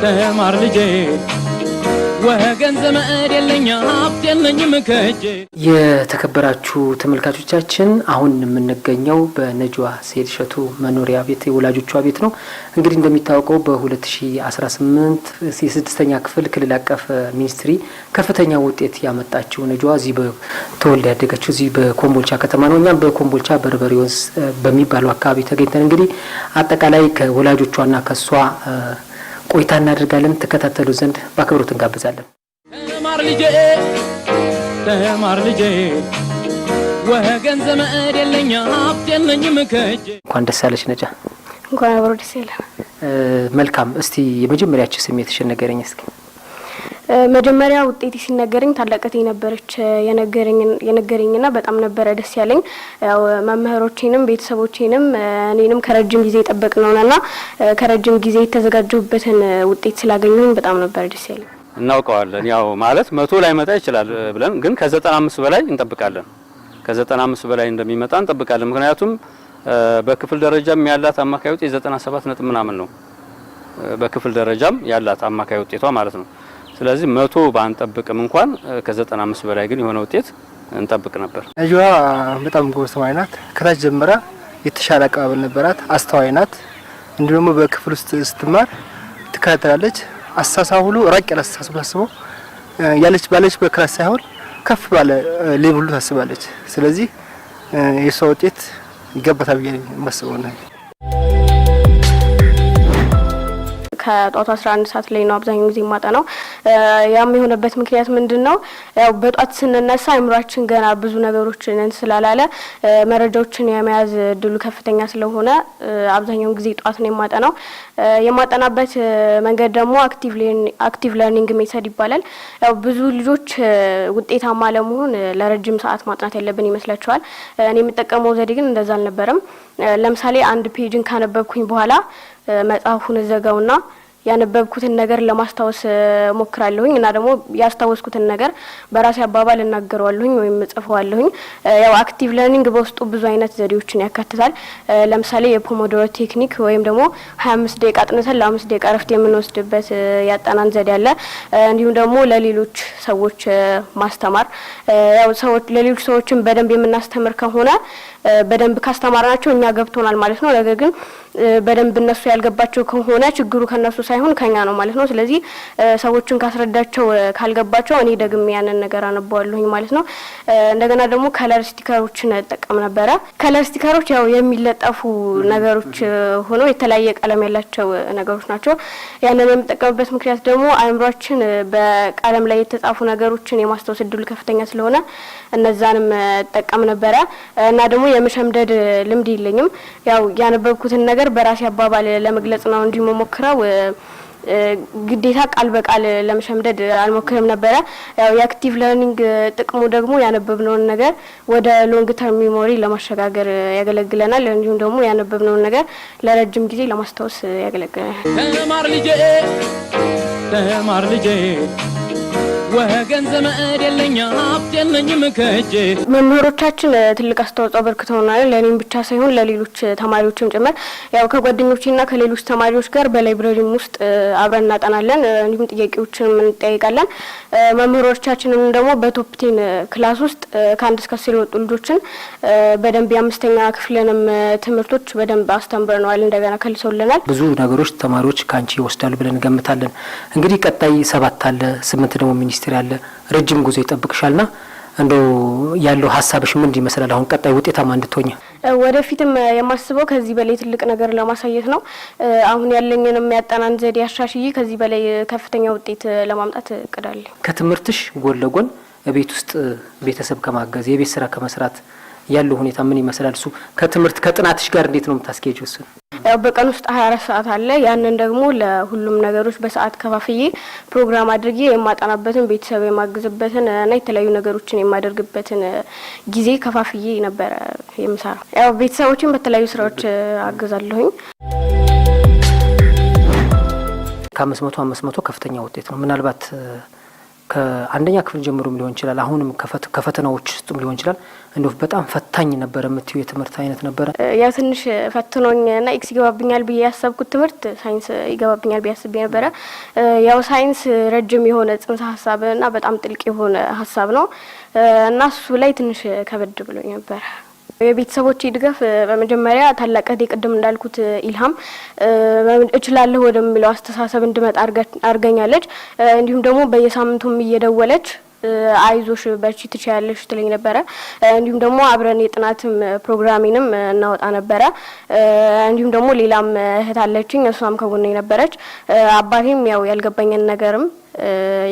ተማር ልጄ ወገን ዘመድ የለኛ ሀብት የለኝም ከጄ። የተከበራችሁ ተመልካቾቻችን አሁን የምንገኘው በነጅዋ ሰይድ ሸቱ መኖሪያ ቤት የወላጆቿ ቤት ነው። እንግዲህ እንደሚታወቀው በ2018 የስድስተኛ ክፍል ክልል አቀፍ ሚኒስትሪ ከፍተኛ ውጤት ያመጣችው ነጅዋ እዚህ በተወልዳ ያደገችው እዚህ በኮምቦልቻ ከተማ ነው። እኛም በኮምቦልቻ በርበሬ ወንዝ በሚባለው አካባቢ ተገኝተን እንግዲህ አጠቃላይ ከወላጆቿና ከሷ ቆይታ እናደርጋለን። ተከታተሉ ዘንድ በአክብሮት እንጋብዛለን። ተማር ልጄ ወገን ዘመድ የለኛ ሀብት የለኝም ከጄ። እንኳን ደስ አለሽ ነጃ። እንኳን አብሮ ደስ ይላል። መልካም። እስቲ የመጀመሪያችሁ ስሜትሽን ንገረኝ እስኪ። መጀመሪያ ውጤት ሲነገረኝ ታላቀቴ ነበረች የነገረኝና በጣም ነበረ ደስ ያለኝ። ያው መምህሮቼንም ቤተሰቦቼንም እኔንም ከረጅም ጊዜ ጠበቅነውና ከረጅም ጊዜ የተዘጋጀሁበትን ውጤት ስላገኘሁኝ በጣም ነበረ ደስ ያለኝ። እናውቀዋለን ያው ማለት 100 ላይ መጣ ይችላል ብለን ግን ከ95 በላይ እንጠብቃለን። ከ95 በላይ እንደሚመጣ እንጠብቃለን። ምክንያቱም በክፍል ደረጃም ያላት አማካይ ውጤት 97 ነጥብ ምናምን ነው። በክፍል ደረጃም ያላት አማካይ ውጤቷ ማለት ነው። ስለዚህ 100 ባንጠብቅም እንኳን ከ95 በላይ ግን የሆነ ውጤት እንጠብቅ ነበር። ነጅዋ በጣም ጎበዝ ተማሪ ናት። ከታች ጀምራ የተሻለ አቀባበል ነበራት። አስተዋይ ናት። እንዲሁም ደግሞ በክፍል ውስጥ ስትማር ትከታተላለች። አስተሳሰቧ ሁሉ ራቅ ያለ አስተሳሰብ ታስበው ያለች ባለች በክላስ ሳይሆን ከፍ ባለ ሌቭል ታስባለች። ስለዚህ የሷ ውጤት ይገባታል ብዬ የማስበው ነው። ከጧቱ 11 ሰዓት ላይ ነው አብዛኛው ጊዜ ማጠናው። ያም የሆነበት ምክንያት ምንድነው? ያው በጧት ስንነሳ አእምሯችን ገና ብዙ ነገሮችን ስላላለ መረጃዎችን የመያዝ እድሉ ከፍተኛ ስለሆነ አብዛኛው ጊዜ ጧት ነው የማጠናው። የማጠናበት መንገድ ደግሞ አክቲቭ ለርኒንግ ሜተድ ይባላል። ያው ብዙ ልጆች ውጤታማ ለመሆን ለረጅም ሰዓት ማጥናት ያለብን ይመስላቸዋል። እኔ የምጠቀመው ዘዴ ግን እንደዛ አልነበረም። ለምሳሌ አንድ ፔጅን ካነበብኩኝ በኋላ መጽሐፉን ዘጋውና ያነበብኩትን ነገር ለማስታወስ ሞክራለሁኝ እና ደግሞ ያስታወስኩትን ነገር በራሴ አባባል እናገረዋለሁኝ ወይም ጽፈዋለሁኝ። ያው አክቲቭ ለርኒንግ በውስጡ ብዙ አይነት ዘዴዎችን ያካትታል። ለምሳሌ የፖሞዶሮ ቴክኒክ ወይም ደግሞ 25 ደቂቃ አጥንተን ለ5 ደቂቃ እረፍት የምንወስድበት ያጠናን ዘዴ አለ። እንዲሁም ደግሞ ለሌሎች ሰዎች ማስተማር ያው ለሌሎች ሰዎችን በደንብ የምናስተምር ከሆነ በደንብ ካስተማርናቸው እኛ ገብቶናል ማለት ነው። ነገር ግን በደንብ እነሱ ያልገባቸው ከሆነ ችግሩ ከነሱ ሳይሆን ከኛ ነው ማለት ነው። ስለዚህ ሰዎችን ካስረዳቸው ካልገባቸው እኔ ደግሜ ያንን ነገር አነባዋለሁኝ ማለት ነው። እንደገና ደግሞ ከለር ስቲከሮችን ተጠቀም ነበረ። ከለር ስቲከሮች ያው የሚለጠፉ ነገሮች ሆነው የተለያየ ቀለም ያላቸው ነገሮች ናቸው። ያንን የምጠቀምበት ምክንያት ደግሞ አእምሯችን በቀለም ላይ የተጻፉ ነገሮችን የማስታወስ እድሉ ከፍተኛ ስለሆነ እነዛንም ተጠቀም ነበረ እና ደግሞ የመሸምደድ ልምድ የለኝም። ያው ያነበብኩትን ነገር በራሴ አባባል ለመግለጽ ነው እንጂ መሞክረው ግዴታ ቃል በቃል ለመሸምደድ አልሞክርም ነበረ። ያው የአክቲቭ ለርኒንግ ጥቅሙ ደግሞ ያነበብነውን ነገር ወደ ሎንግ ተርም ሜሞሪ ለማሸጋገር ያገለግለናል። እንዲሁም ደግሞ ያነበብነውን ነገር ለረጅም ጊዜ ለማስታወስ ያገለግለናል። ተማር ልጄ ወገን ዘመድ የለኛ ሀብት የለኝም ከጄ። መምህሮቻችን ትልቅ አስተዋጽኦ አበርክተውናል። ለኔም ብቻ ሳይሆን ለሌሎች ተማሪዎችም ጭምር። ያው ከጓደኞቼና ከሌሎች ተማሪዎች ጋር በላይብረሪም ውስጥ አብረን እናጠናለን። እንዲሁም ጥያቄዎችንም እንጠያይቃለን። መምህሮቻችንም ደግሞ በቶፕ 10 ክላስ ውስጥ ከ1 እስከ 10 የወጡ ልጆችን በደንብ የአምስተኛ ክፍልንም ትምህርቶች በደንብ አስተምረናል። እንደገና ከልሰውልናል። ብዙ ነገሮች ተማሪዎች ካንቺ ይወስዳሉ ብለን እንገምታለን። እንግዲህ ቀጣይ 7 አለ 8 ደግሞ ሚኒስትሪ አለ። ረጅም ጉዞ ይጠብቅሻልና እንደው ያለው ሀሳብሽ ምን ይመስላል? አሁን ቀጣይ ውጤታማ እንድትሆኚ ወደፊትም የማስበው ከዚህ በላይ ትልቅ ነገር ለማሳየት ነው። አሁን ያለኝንም ያጠናን ዘዴ አሻሽዬ ከዚህ በላይ ከፍተኛ ውጤት ለማምጣት እቅዳለሁ። ከትምህርትሽ ጎን ለጎን ቤት ውስጥ ቤተሰብ ከማገዝ የቤት ስራ ከመስራት ያለው ሁኔታ ምን ይመስላል? እሱ ከትምህርት ከጥናትሽ ጋር እንዴት ነው የምታስኬጂው? እሱ ያው በቀን ውስጥ 24 ሰዓት አለ። ያንን ደግሞ ለሁሉም ነገሮች በሰዓት ከፋፍዬ ፕሮግራም አድርጌ የማጠናበትን ቤተሰብ የማግዝበትን እና የተለያዩ ነገሮችን የማደርግበትን ጊዜ ከፋፍዬ ነበር የምሰራው። ያው ቤተሰቦችን በተለያዩ ስራዎች አግዛለሁኝ። ከ500 ከፍተኛ ውጤት ነው። ምናልባት ከአንደኛ ክፍል ጀምሮም ሊሆን ይችላል አሁንም ከፈተናዎች ውስጥም ሊሆን ይችላል እንደው በጣም ፈታኝ ነበር የምትዩ የትምህርት አይነት ነበር? ያ ትንሽ ፈትኖኝና ኤክስ ይገባብኛል ብዬ ያሰብኩት ትምህርት ሳይንስ ይገባብኛል ብዬ አስቤ ነበረ። ያው ሳይንስ ረጅም የሆነ ጽንሰ ሀሳብና በጣም ጥልቅ የሆነ ሀሳብ ነው እና እሱ ላይ ትንሽ ከበድ ብሎኝ ነበር። የቤተሰቦቼ ድጋፍ በመጀመሪያ ታላቅ እህቴ ቅድም እንዳልኩት ኢልሃም እችላለሁ ወደሚለው አስተሳሰብ እንድመጣ አርገኛለች። እንዲሁም ደግሞ በየሳምንቱም እየደወለች አይዞሽ በርቺ ትችያለሽ ትለኝ ነበረ። እንዲሁም ደግሞ አብረን የጥናትም ፕሮግራሚንም እናወጣ ነበረ። እንዲሁም ደግሞ ሌላም እህት አለችኝ እሷም ከጎኔ ነበረች። አባቴም ያው ያልገባኝን ነገርም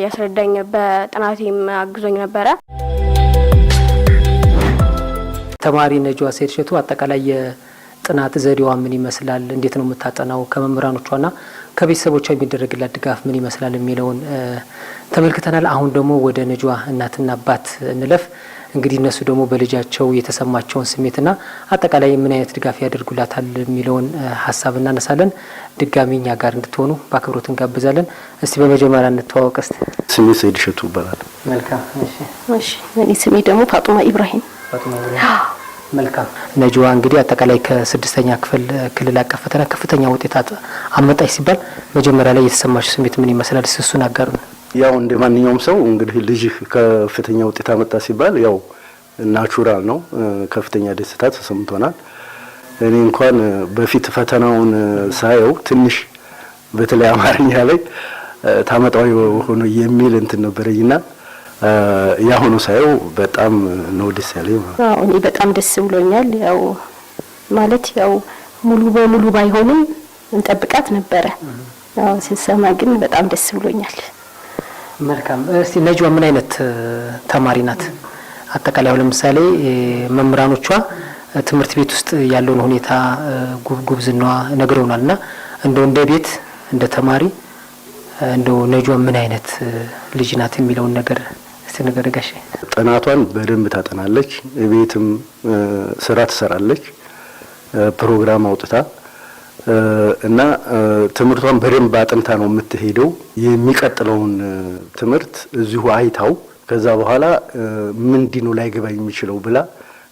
ያስረዳኝ በጥናቴም አግዞኝ ነበረ። ተማሪ ነጅዋ ሰይድ እሸቱ አጠቃላይ የጥናት ዘዴዋ ምን ይመስላል? እንዴት ነው የምታጠናው? ከመምህራኖቿና ከቤተሰቦቿ የሚደረግላት ድጋፍ ምን ይመስላል የሚለውን ተመልክተናል። አሁን ደግሞ ወደ ነጅዋ እናትና አባት እንለፍ። እንግዲህ እነሱ ደግሞ በልጃቸው የተሰማቸውን ስሜትና አጠቃላይ ምን አይነት ድጋፍ ያደርጉላታል የሚለውን ሀሳብ እናነሳለን። ድጋሚ እኛ ጋር እንድትሆኑ በአክብሮት እንጋብዛለን። እስቲ በመጀመሪያ እንተዋወቅ። እስቲ ስሜ ሰይድ እሸቱ ይባላል። መልካም። እሺ እኔ ስሜ ደግሞ ፋጡማ ኢብራሂም። መልካም። ነጅዋ እንግዲህ አጠቃላይ ከ6ኛ ክልል አቀፍ ፈተና ከፍተኛ ውጤት አመጣች ሲባል መጀመሪያ ላይ የተሰማሽ ስሜት ምን ይመስላል? እሱን አጋሩ። ያው እንደ ማንኛውም ሰው እንግዲህ ልጅ ከፍተኛ ውጤት አመጣ ሲባል ያው ናቹራል ነው። ከፍተኛ ደስታ ተሰምቶናል። እኔ እንኳን በፊት ፈተናውን ሳየው ትንሽ በተለይ አማርኛ ላይ ታመጣው ሆኖ የሚል እንትን ነበረኝና ያሁኑ ሳየው በጣም ነው ደስ ያለኝ። አዎ እኔ በጣም ደስ ብሎኛል። ያው ማለት ያው ሙሉ በሙሉ ባይሆንም እንጠብቃት ነበረ። ያው ሲሰማ ግን በጣም ደስ ብሎኛል። መልካም። እስቲ ነጅዋ ምን አይነት ተማሪ ናት? አጠቃላይ ለምሳሌ መምህራኖቿ ትምህርት ቤት ውስጥ ያለውን ሁኔታ ጉብዝናዋ ነግረውናልና እንደው እንደ ቤት እንደ ተማሪ እንደው ነጅዋ ምን አይነት ልጅ ናት የሚለውን ነገር እስቲ ነገር ጋሽ። ጥናቷን በደንብ ታጠናለች፣ ቤትም ስራ ትሰራለች፣ ፕሮግራም አውጥታ እና ትምህርቷን በደንብ አጥንታ ነው የምትሄደው። የሚቀጥለውን ትምህርት እዚሁ አይታው ከዛ በኋላ ምንድነው ላይ ገባ የሚችለው ብላ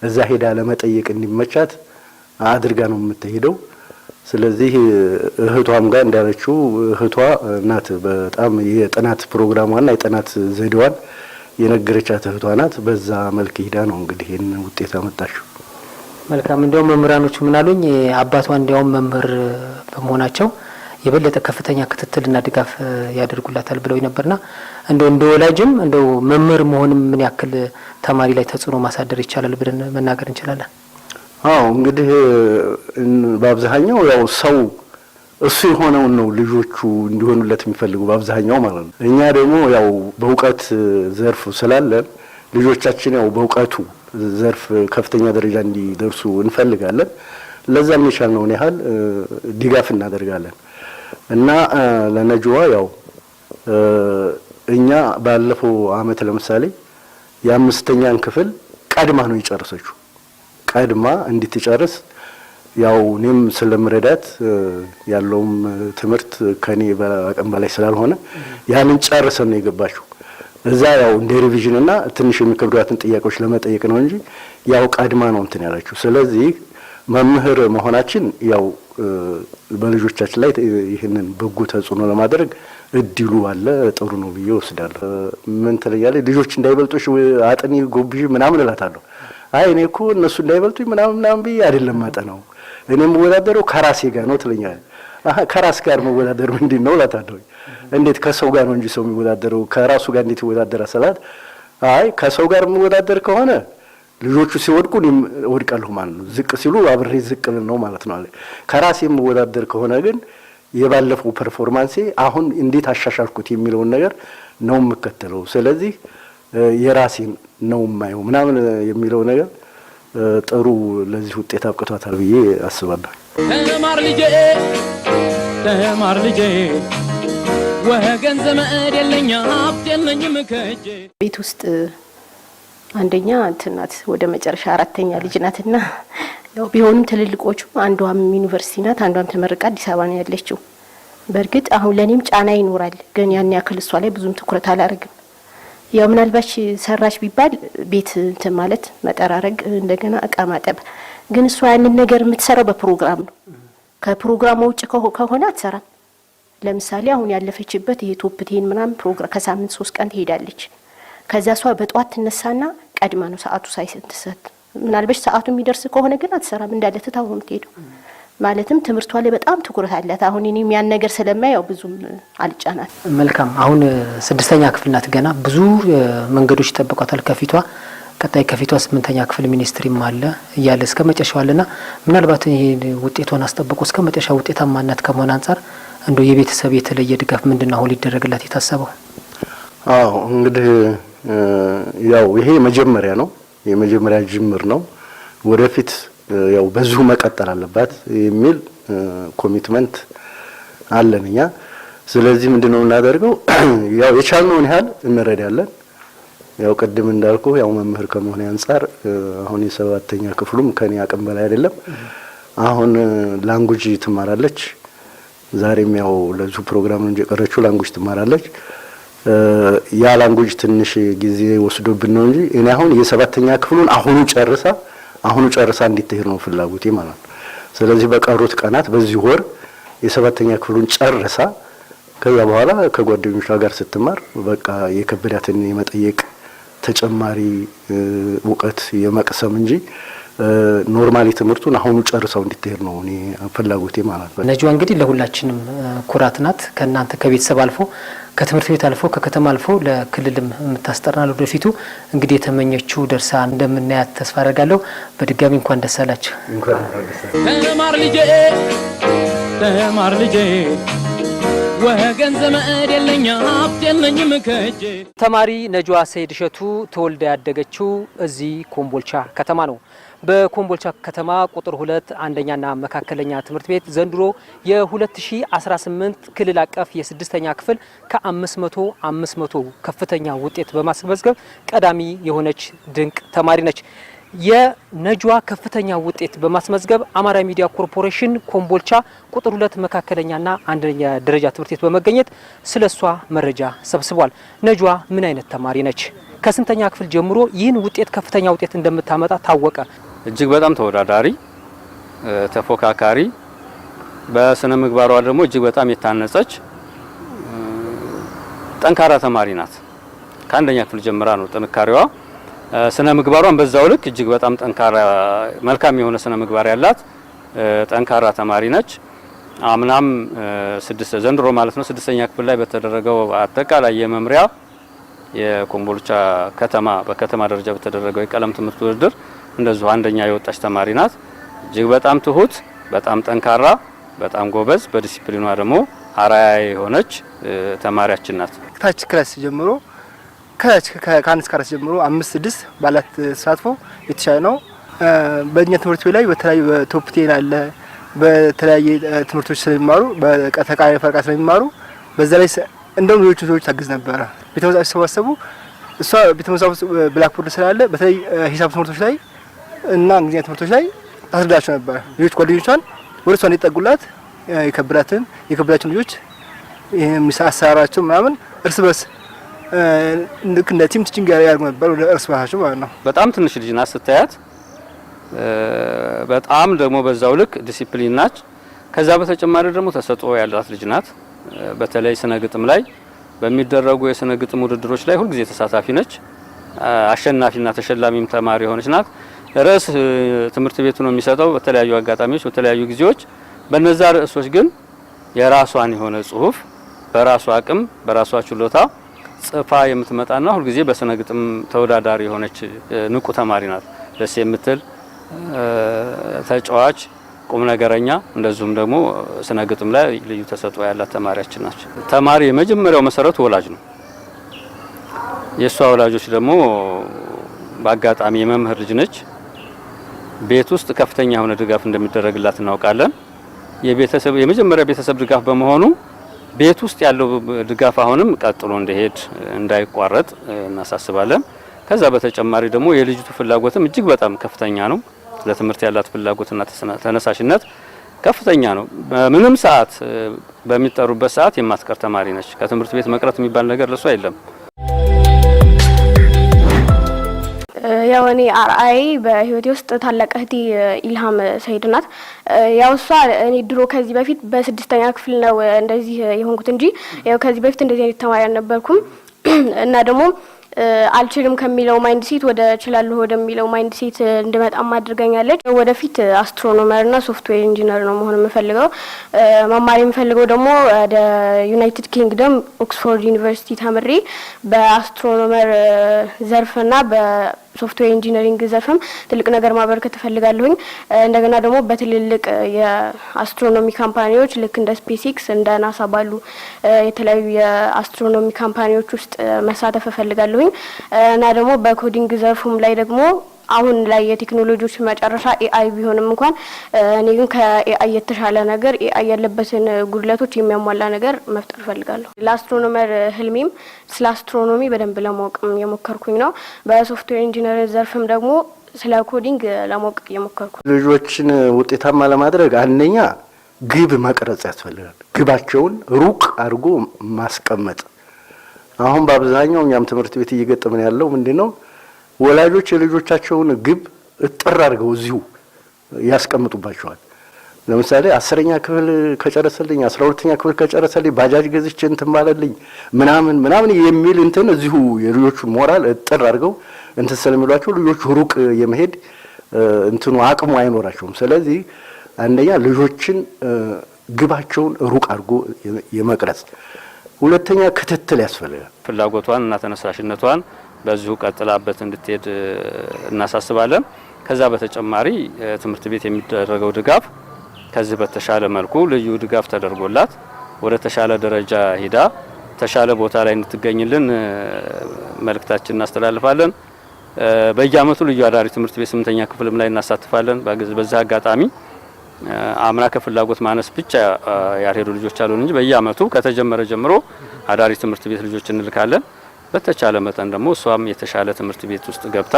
እዛ ሄዳ ለመጠየቅ እንዲመቻት አድርጋ ነው የምትሄደው። ስለዚህ እህቷም ጋር እንዳለችው እህቷ ናት በጣም የጥናት ፕሮግራሟና የጥናት ዘዴዋን የነገረቻት እህቷ ናት። በዛ መልክ ሄዳ ነው እንግዲህ ይሄን ውጤት አመጣችው። መልካም። እንደው መምህራኖቹ ምን አሉኝ? አባቷ እንዲያው መምህር በመሆናቸው የበለጠ ከፍተኛ ክትትልና ድጋፍ ያደርጉላታል ብለው ነበርና እንደው እንደ ወላጅም እንደው መምህር መሆንም ምን ያክል ተማሪ ላይ ተጽዕኖ ማሳደር ይቻላል ብለን መናገር እንችላለን? አዎ እንግዲህ በአብዛኛው ያው ሰው እሱ የሆነውን ነው ልጆቹ እንዲሆኑለት የሚፈልጉ በአብዛኛው ማለት ነው። እኛ ደግሞ ያው በእውቀት ዘርፍ ስላለን ልጆቻችን ያው በእውቀቱ ዘርፍ ከፍተኛ ደረጃ እንዲደርሱ እንፈልጋለን። ለዛም የቻልነውን ያህል ድጋፍ እናደርጋለን እና ለነጅዋ ያው እኛ ባለፈው አመት ለምሳሌ የ5ኛን ክፍል ቀድማ ነው የጨረሰችው። ቀድማ እንድትጨርስ ያው እኔም ስለምረዳት ያለውም ትምህርት ከኔ በአቅም በላይ ስላልሆነ ያንን ጨርሰን ነው የገባችው። እዛ ያው እንደ ሪቪዥን እና ትንሽ የሚከብዷትን ጥያቄዎች ለመጠየቅ ነው እንጂ ያው ቀድማ ነው እንትን ያለችው። ስለዚህ መምህር መሆናችን ያው በልጆቻችን ላይ ይህንን በጎ ተጽዕኖ ለማድረግ እድሉ አለ። ጥሩ ነው ብዬ ወስዳለሁ። ምን ትለያለች? ልጆች እንዳይበልጡሽ አጥኒ ጎብዥ ምናምን እላታለሁ። አይ እኔ እኮ እነሱ እንዳይበልጡኝ ምናምን ብዬ አይደለም ማጠናው፣ እኔ የምወዳደረው ከራሴ ጋር ነው ትለኛለች። ከራስ ጋር መወዳደር ምንድን ነው እላታለሁ። እንዴት ከሰው ጋር ነው እንጂ ሰው የሚወዳደረው ከራሱ ጋር እንዴት ይወዳደራል ስላት፣ አይ ከሰው ጋር የምወዳደር ከሆነ ልጆቹ ሲወድቁ እኔም እወድቃለሁ ማለት ነው፣ ዝቅ ሲሉ አብሬ ዝቅ ልን ነው ማለት ነው አለ። ከራሴ የምወዳደር ከሆነ ግን የባለፈው ፐርፎርማንሴ አሁን እንዴት አሻሻልኩት የሚለውን ነገር ነው የምከተለው። ስለዚህ የራሴን ነው የማየው ምናምን የሚለው ነገር ጥሩ ለዚህ ውጤት አብቅቷታል ብዬ አስባለሁ። ተማር ልጄ ወገን ዘመድ የለኝ ሀብት የለኝም ከእጄ። ቤት ውስጥ አንደኛ እንትናት ወደ መጨረሻ 4ኛ ልጅ ናትና ያው ቢሆንም ትልልቆቹ አንዷም ዩኒቨርሲቲ ናት፣ አንዷም ተመርቃ አዲስ አበባ ነው ያለችው። በእርግጥ አሁን ለኔም ጫና ይኖራል፣ ግን ያን ያክል እሷ ላይ ብዙም ትኩረት አላደርግም። ያው ምናልባት ሰራሽ ቢባል ቤት እንትን ማለት መጠራረግ እንደገና እቃ ማጠብ ግን እሷ ያንን ነገር የምትሰራው በፕሮግራም ነው። ከፕሮግራሙ ውጭ ከሆነ አትሰራም። ለምሳሌ አሁን ያለፈችበት ይሄ ቶፕ 10 ምናምን ፕሮግራም ከሳምንት 3 ቀን ትሄዳለች። ከዛ እሷ በጧት ትነሳና ቀድማ ነው ሰዓቱ ሳይሰጥ ምናልባት ሰዓቱ የሚደርስ ከሆነ ግን አትሰራም እንዳለ ትታው ነው የምትሄደው። ማለትም ትምህርቷ ላይ በጣም ትኩረት አላት። አሁን እኔም ያን ነገር ስለማያው ብዙም አልጫናት። መልካም አሁን 6ኛ ክፍል ናት ገና ብዙ መንገዶች ይጠብቋታል ከፊቷ። ቀጣይ ከፊቷ 8ኛ ክፍል ሚኒስትሪም አለ እያለ እስከ መጨረሻው አለና ምናልባት ይሄ ውጤቷን አስጠብቆ እስከ መጨረሻ ውጤታማነት ከመሆን አንፃር እንደው የቤተሰብ የተለየ ድጋፍ ምንድነው አሁን ሊደረግላት የታሰበው? አዎ እንግዲህ ያው ይሄ መጀመሪያ ነው፣ የመጀመሪያ ጅምር ነው። ወደፊት ያው በዚሁ መቀጠል አለባት የሚል ኮሚትመንት አለንኛ። ስለዚህ ምንድነው እናደርገው ያው የቻልነውን ያህል እንረዳለን። ያው ቀደም እንዳልኩ ያው መምህር ከመሆን አንፃር አሁን የ7ኛ ክፍሉም ከኔ አቅም በላይ አይደለም። አሁን ላንጉጅ ትማራለች። ዛሬም ያው ለዙ ፕሮግራም እንጂ ቀረችው ላንጉጅ ትማራለች። ያ ላንጉጅ ትንሽ ጊዜ ወስዶብን ነው እንጂ እኔ አሁን የ7ኛ ክፍሉን አሁኑ ጨርሳ እንድትሄድ ነው ፍላጎቴ ማለት ነው። ስለዚህ በቀሩት ቀናት በዚህ ወር የ7ኛ ክፍሉን ጨርሳ ከዛ በኋላ ከጓደኞቿ ጋር ስትማር በቃ የከበዳትን የመጠየቅ ተጨማሪ እውቀት የመቅሰም እንጂ ኖርማሊ ትምህርቱን አሁኑ ጨርሰው እንድትሄድ ነው እኔ ፍላጎቴ ማለት ነው። ነጅዋ እንግዲህ ለሁላችንም ኩራት ናት። ከናንተ ከቤተሰብ አልፎ ከትምህርት ቤት አልፎ ከከተማ አልፎ ለክልልም የምታስጠራና ወደፊቱ እንግዲህ የተመኘችው ደርሳ እንደምናያት ተስፋ አደርጋለሁ። በድጋሚ እንኳን ደስ አላችሁ። ተማር ልጄ ወገን ዘመድ የለኝ ሀብት የለኝም ከእጄ። ተማሪ ነጅዋ ሰይድ እሸቱ ተወልዳ ያደገችው እዚህ ኮምቦልቻ ከተማ ነው። በኮምቦልቻ ከተማ ቁጥር 2 አንደኛና መካከለኛ ትምህርት ቤት ዘንድሮ የ2018 ክልል አቀፍ የ6ኛ ክፍል ከ500 ከፍተኛ ውጤት በማስመዝገብ ቀዳሚ የሆነች ድንቅ ተማሪ ነች። የነጅዋ ከፍተኛ ውጤት በማስመዝገብ አማራ ሚዲያ ኮርፖሬሽን ኮምቦልቻ ቁጥር 2 መካከለኛና አንደኛ ደረጃ ትምህርት ቤት በመገኘት ስለሷ መረጃ ሰብስቧል። ነጅዋ ምን አይነት ተማሪ ነች? ከስንተኛ ክፍል ጀምሮ ይህን ውጤት ከፍተኛ ውጤት እንደምታመጣ ታወቀ? እጅግ በጣም ተወዳዳሪ፣ ተፎካካሪ፣ በስነ ምግባሯ ደግሞ እጅግ በጣም የታነጸች ጠንካራ ተማሪ ናት። ከአንደኛ ክፍል ጀምራ ነው ጥንካሬዋ። ስነ ምግባሯን በዛው ልክ እጅግ በጣም ጠንካራ መልካም የሆነ ስነ ምግባር ያላት ጠንካራ ተማሪ ነች። አምናም ዘንድሮ ማለት ነው 6ኛ ክፍል ላይ በተደረገው አጠቃላይ የመምሪያ የኮምቦልቻ ከተማ በከተማ ደረጃ በተደረገው የቀለም ትምህርት ውድድር እንደዚሁ አንደኛ የወጣች ተማሪ ናት። እጅግ በጣም ትሁት፣ በጣም ጠንካራ፣ በጣም ጎበዝ፣ በዲሲፕሊኗ ደግሞ አራያ የሆነች ተማሪያችን ናት። ታች ክላስ ጀምሮ ከአንድ እስከ 4 ጀምሮ 5-6 ባላት ተሳትፎ የተሻለ ነው። በእኛ ትምህርት ቤት ላይ በተለያዩ ቶፕ 10 አለ። በተለያየ ትምህርቶች ስለሚማሩ በተቃራኒ ፈርቃ ስለሚማሩ በዛ ላይ እንደውም ሌሎች ሰዎች ታግዝ ነበረ። ቤተመጻሕፍት ሲሰባሰቡ እሷ ቤተመጻሕፍት ብላክቦርድ ስላለ በተለይ ሂሳብ ትምህርቶች ላይ እና እንግሊዝኛ ትምህርቶች ላይ ታስረዳቸው ነበር። ሌሎች ጓደኞቿን ወደ እሷ እንዲጠጉላት የከበዳቸውን ልጆች የሚሳሳራቸው ምናምን እርስ በርስ ልክ እንደ ቲም ቲቺንግ ያደርጉ ነበር ወደ እርስ በርሳቸው ማለት ነው። በጣም ትንሽ ልጅ ናት ስታያት፣ በጣም ደግሞ በዛው ልክ ዲሲፕሊን ናች። ከዛ በተጨማሪ ደግሞ ተሰጥኦ ያላት ልጅ ናት። በተለይ ስነ ግጥም ላይ በሚደረጉ የስነ ግጥም ውድድሮች ላይ ሁልጊዜ ተሳታፊ ነች። አሸናፊና ተሸላሚም ተማሪ የሆነች ናት። ርዕስ ትምህርት ቤቱ ነው የሚሰጠው በተለያዩ አጋጣሚዎች በተለያዩ ጊዜዎች። በነዛ ርዕሶች ግን የራሷን የሆነ ጽሁፍ በራሷ አቅም በራሷ ችሎታ ጽፋ የምትመጣና ሁልጊዜ በስነ ግጥም ተወዳዳሪ የሆነች ንቁ ተማሪ ናት። ደስ የምትል ተጫዋች፣ ቁም ነገረኛ፣ እንደዚሁም ደግሞ ስነ ግጥም ላይ ልዩ ተሰጥኦ ያላት ተማሪያችን ናት። ተማሪ የመጀመሪያው መሰረቱ ወላጅ ነው። የሷ ወላጆች ደግሞ በአጋጣሚ የመምህር ልጅ ነች። ቤት ውስጥ ከፍተኛ የሆነ ድጋፍ እንደሚደረግላት እናውቃለን። የመጀመሪያ ቤተሰብ ድጋፍ በመሆኑ ቤት ውስጥ ያለው ድጋፍ አሁንም ቀጥሎ እንዲሄድ እንዳይቋረጥ እናሳስባለን። ከዛ በተጨማሪ ደግሞ የልጅቱ ፍላጎትም እጅግ በጣም ከፍተኛ ነው። ለትምህርት ያላት ፍላጎትና ተነሳሽነት ከፍተኛ ነው። በምንም ሰዓት በሚጠሩበት ሰዓት የማትቀር ተማሪ ነች። ከትምህርት ቤት መቅረት የሚባል ነገር ለሷ የለም። ያው እኔ አርአይ በህይወቴ ውስጥ ታላቅ እህቴ ኢልሃም ሰይድ ናት። ያው እሷ እኔ ድሮ ከዚህ በፊት በ6ኛ ክፍል ነው እንደዚህ የሆንኩት እንጂ ያው ከዚህ በፊት እንደዚህ አይነት ተማሪ አልነበርኩም እና ደግሞ አልችልም ከሚለው ማይንድ ሴት ወደ እችላለሁ ወደሚለው ማይንድ ሴት እንድመጣም አድርጋኛለች። ወደፊት አስትሮኖመርና ሶፍትዌር ኢንጂነር ነው መሆን የምፈልገው። መማር የምፈልገው ደግሞ ወደ ዩናይትድ ኪንግደም ኦክስፎርድ ዩኒቨርሲቲ ተምሬ በአስትሮኖመር ዘርፍና በሶፍትዌር ኢንጂነሪንግ ዘርፍም ትልቅ ነገር ማበርከት እፈልጋለሁኝ። እንደገና ደግሞ በትልልቅ የአስትሮኖሚ ካምፓኒዎች ልክ እንደ ስፔስኤክስ እንደ ናሳ ባሉ የተለያዩ የአስትሮኖሚ ካምፓኒዎች ውስጥ መሳተፍ እፈልጋለሁኝ እና ደግሞ በኮዲንግ ዘርፉም ላይ ደግሞ አሁን ላይ የቴክኖሎጂዎች መጨረሻ ኤአይ ቢሆንም እንኳን እኔ ግን ከኤአይ የተሻለ ነገር ኤአይ ያለበትን ጉድለቶች የሚያሟላ ነገር መፍጠር እፈልጋለሁ። ለአስትሮኖመር ህልሜም ስለ አስትሮኖሚ በደንብ ለማወቅ የሞከርኩኝ ነው። በሶፍትዌር ኢንጂነር ዘርፍም ደግሞ ስለ ኮዲንግ ለማወቅ የሞከርኩ። ልጆችን ውጤታማ ለማድረግ አንደኛ ግብ መቅረጽ ያስፈልጋል። ግባቸውን ሩቅ አድርጎ ማስቀመጥ። አሁን በአብዛኛው እኛም ትምህርት ቤት እየገጠመን ያለው ምንድነው? ወላጆች የልጆቻቸውን ግብ እጥር አድርገው እዚሁ ያስቀምጡባቸዋል። ለምሳሌ 10ኛ ክፍል ከጨረሰልኝ 12ኛ ክፍል ከጨረሰልኝ ባጃጅ ገዝቼ እንትን ማለልኝ ምናምን የሚል እንትን እዚሁ የልጆቹ ሞራል እጥር አድርገው እንትን ስለሚሏቸው ልጆቹ ሩቅ የመሄድ እንትኑ አቅሙ አይኖራቸውም። ስለዚህ አንደኛ ልጆችን ግባቸውን ሩቅ አድርጎ የመቅረጽ፣ ሁለተኛ ክትትል ያስፈልጋል። ፍላጎቷን እና ተነሳሽነቷን በዚሁ ቀጥላበት እንድትሄድ እናሳስባለን። ከዛ በተጨማሪ ትምህርት ቤት የሚደረገው ድጋፍ ከዚህ በተሻለ መልኩ ልዩ ድጋፍ ተደርጎላት ወደ ተሻለ ደረጃ ሂዳ ተሻለ ቦታ ላይ እንድትገኝልን መልእክታችን እናስተላልፋለን። በየአመቱ ልዩ አዳሪ ትምህርት ቤት 8ኛ ክፍልም ላይ እናሳትፋለን። በዚህ አጋጣሚ አምና ከፍላጎት ማነስ ብቻ ያልሄዱ ልጆች አሉን እንጂ በየአመቱ ከተጀመረ ጀምሮ አዳሪ ትምህርት ቤት ልጆች እንልካለን። በተቻለ መጠን ደግሞ እሷም የተሻለ ትምህርት ቤት ውስጥ ገብታ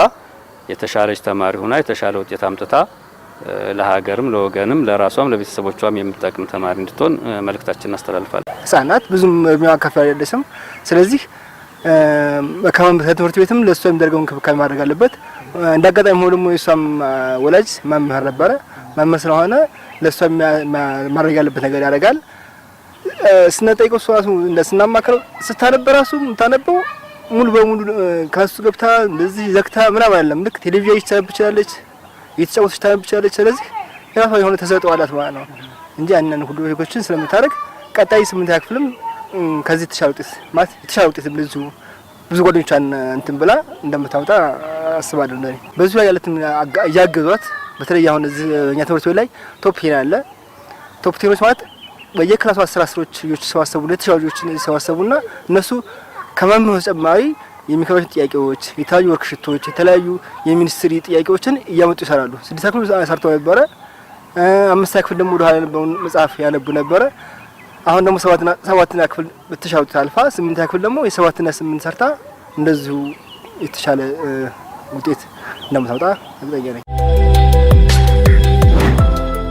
የተሻለች ተማሪ ሆና የተሻለ ውጤት አምጥታ ለሀገርም ለወገንም ለራሷም ለቤተሰቦቿም የምትጠቅም ተማሪ እንድትሆን መልእክታችን እናስተላልፋለን። ህጻናት ብዙም እድሜዋ ከፍ አይደለም። ስለዚህ ከትምህርት ቤትም ለእሷ የሚደረገውን እንክብካቤ ማድረግ አለበት። እንዳጋጣሚ ሆኖ ደግሞ የእሷም ወላጅ መምህር ነበረ። መምህር ስለሆነ ለእሷ ማድረግ ያለበት ነገር ያደርጋል። ስንጠይቀው እሷ ራሱ ስናማክረው ስታነብ ራሱ የምታነበው ሙሉ በሙሉ ከሱ ገብታ እንደዚህ ዘግታ ምናምን አይደለም። ልክ ቴሌቪዥን ይቻላል ትችላለች፣ እየተጫወተች ታነብ ትችላለች። ስለዚህ የራሷ የሆነ ተሰጥኦ አላት ማለት ነው እንጂ ያንን ሁሉ ህጎችን ስለምታደርግ ቀጣይ 8ኛ ክፍልም ከዚህ የተሻለ ውጤት ማለት የተሻለ ውጤት እንደዚሁ ብዙ ጓደኞቿን እንትን ብላ እንደምታወጣ አስባለሁ። እንደኔ በዚህ ላይ ያለትን እያገዟት በተለይ አሁን እዚህ እኛ ትምህርት ቤት ላይ ቶፕ ቴን አለ። ቶፕ ቴኖች ማለት በየክላሱ 10 ልጆች ሰዋሰቡ ለተሻዋጆችን ሰዋሰቡና እነሱ ከመምህሩ ተጨማሪ የሚከብራቸው ጥያቄዎች፣ የተለያዩ ወርክሽቶች፣ የተለያዩ የሚኒስትሪ ጥያቄዎችን እያመጡ ይሰራሉ። 6ኛ ክፍል ሰርተው ነበረ። 5ኛ ክፍል ደግሞ ወደኋላ የነበረውን መጽሐፍ ያነቡ ነበረ። አሁን ደግሞ 7ኛ ክፍል በተሻለ አልፋ 8ኛ ክፍል ደግሞ የ7 እና 8 ሰርታ እንደዚሁ የተሻለ ውጤት እንደምታወጣ እርግጠኛ ነኝ።